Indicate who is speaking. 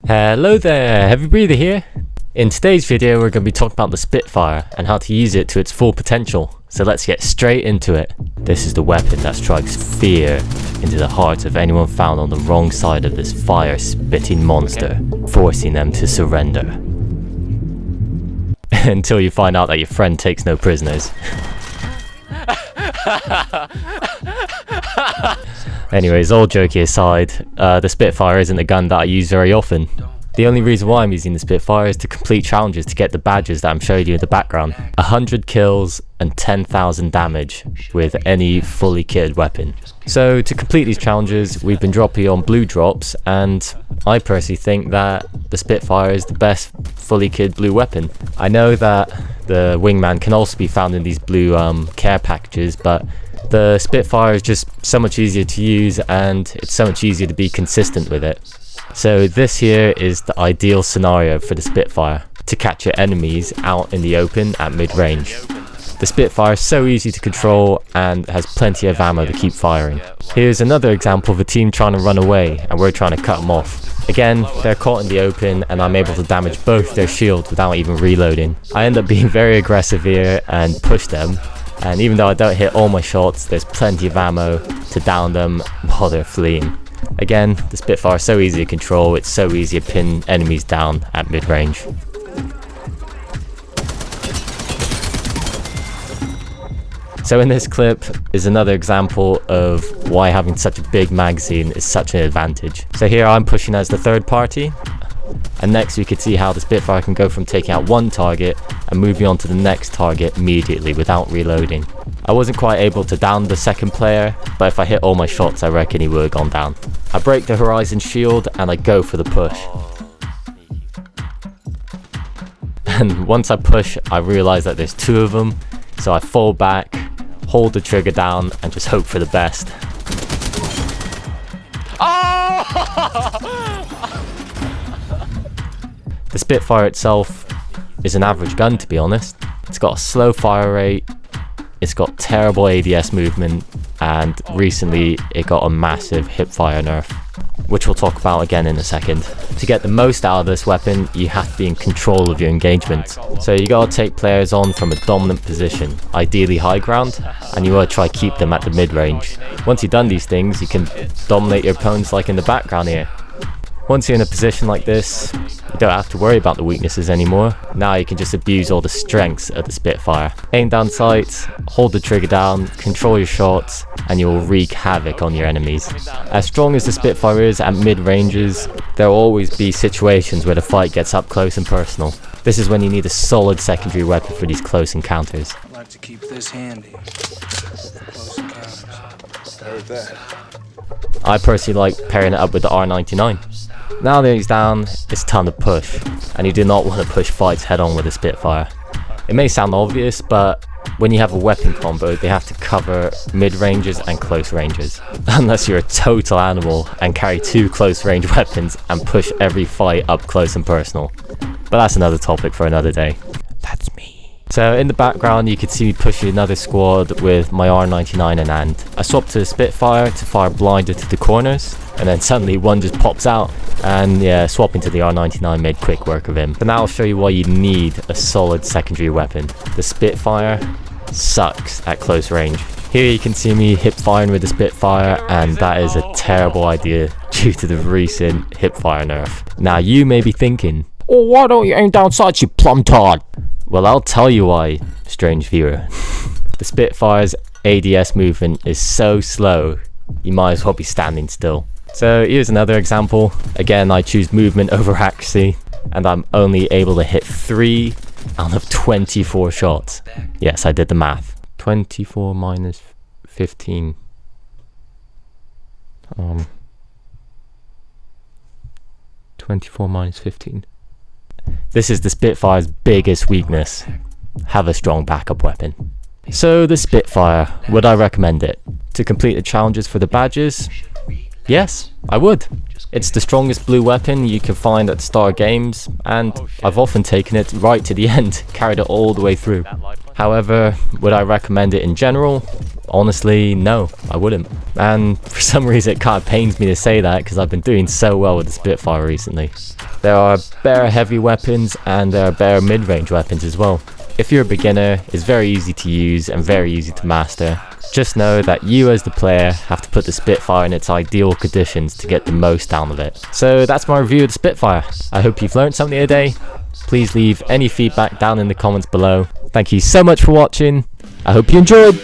Speaker 1: Hello there, HvyBreather here. In today's video we're going to be talking about the Spitfire and how to use it to its full potential. So let's get straight into it. This is the weapon that strikes fear into the hearts of anyone found on the wrong side of this fire-spitting monster, forcing them to surrender. Until you find out that your friend takes no prisoners. Anyways, all joking aside, the Spitfire isn't a gun that I use very often. The only reason why I'm using the Spitfire is to complete challenges to get the badges that I'm showing you in the background. 100 kills and 10,000 damage with any fully kitted weapon. So to complete these challenges, we've been dropping on blue drops, and I personally think that the Spitfire is the best fully kitted blue weapon. I know that the Wingman can also be found in these blue care packages, but the Spitfire is just so much easier to use and it's so much easier to be consistent with it. So this here is the ideal scenario for the Spitfire, to capture enemies out in the open at mid-range. The Spitfire is so easy to control and has plenty of ammo to keep firing. Here's another example of a team trying to run away and we're trying to cut them off. Again, they're caught in the open and I'm able to damage both their shields without even reloading. I end up being very aggressive here and push them. And even though I don't hit all my shots, there's plenty of ammo to down them while they're fleeing. Again, the Spitfire is so easy to control, it's so easy to pin enemies down at mid-range. So in this clip is another example of why having such a big magazine is such an advantage. So here I'm pushing as the third party. And next we could see how the Spitfire can go from taking out one target and moving on to the next target immediately without reloading. I wasn't quite able to down the second player, but if I hit all my shots I reckon he would have gone down. I break the horizon shield and I go for the push. And once I push I realise that there's two of them, so I fall back, hold the trigger down and just hope for the best. The Spitfire itself is an average gun, to be honest. It's got a slow fire rate, it's got terrible ADS movement, and recently it got a massive hipfire nerf, which we'll talk about again in a second. To get the most out of this weapon, you have to be in control of your engagements. So you gotta take players on from a dominant position, ideally high ground, and you wanna try keep them at the mid-range. Once you've done these things, you can dominate your opponents like in the background here. Once you're in a position like this, you don't have to worry about the weaknesses anymore. Now you can just abuse all the strengths of the Spitfire. Aim down sights, hold the trigger down, control your shots, and you'll wreak havoc on your enemies. As strong as the Spitfire is at mid-ranges, there will always be situations where the fight gets up close and personal. This is when you need a solid secondary weapon for these close encounters.
Speaker 2: I like to keep this handy. Close encounters. Heard that.
Speaker 1: I personally like pairing it up with the R99. Now that he's down, it's time to push, and you do not want to push fights head on with a Spitfire. It may sound obvious, but when you have a weapon combo, they have to cover mid-ranges and close ranges. Unless you're a total animal and carry two close range weapons and push every fight up close and personal. But that's another topic for another day. That's me. So in the background you could see me pushing another squad with my R99 in hand. I swapped to the Spitfire to fire blinded to the corners, and then suddenly one just pops out. And yeah, swapping to the R99 made quick work of him. But now I'll show you why you need a solid secondary weapon. The Spitfire sucks at close range. Here you can see me hip firing with the Spitfire, and that is a terrible idea due to the recent hip fire nerf. Now you may be thinking, oh, why don't you aim down sights, you plum tart? Well, I'll tell you why, strange viewer. The Spitfire's ADS movement is so slow, you might as well be standing still. So here's another example. Again, I choose movement over accuracy, and I'm only able to hit 3 out of 24 shots. Yes, I did the math. 24 minus 15. 24 minus 15. This is the Spitfire's biggest weakness. Have a strong backup weapon. So the Spitfire, would I recommend it? To complete the challenges for the badges? Yes, I would. It's the strongest blue weapon you can find at Star Games, and I've often taken it right to the end, carried it all the way through. However, would I recommend it in general? Honestly, no, I wouldn't. And for some reason it kind of pains me to say that because I've been doing so well with the Spitfire recently. There are better heavy weapons and there are better mid-range weapons as well. If you're a beginner, it's very easy to use and very easy to master. Just know that you as the player have to put the Spitfire in its ideal conditions to get the most out of it. So that's my review of the Spitfire. I hope you've learned something today. Please leave any feedback down in the comments below. Thank you so much for watching. I hope you enjoyed.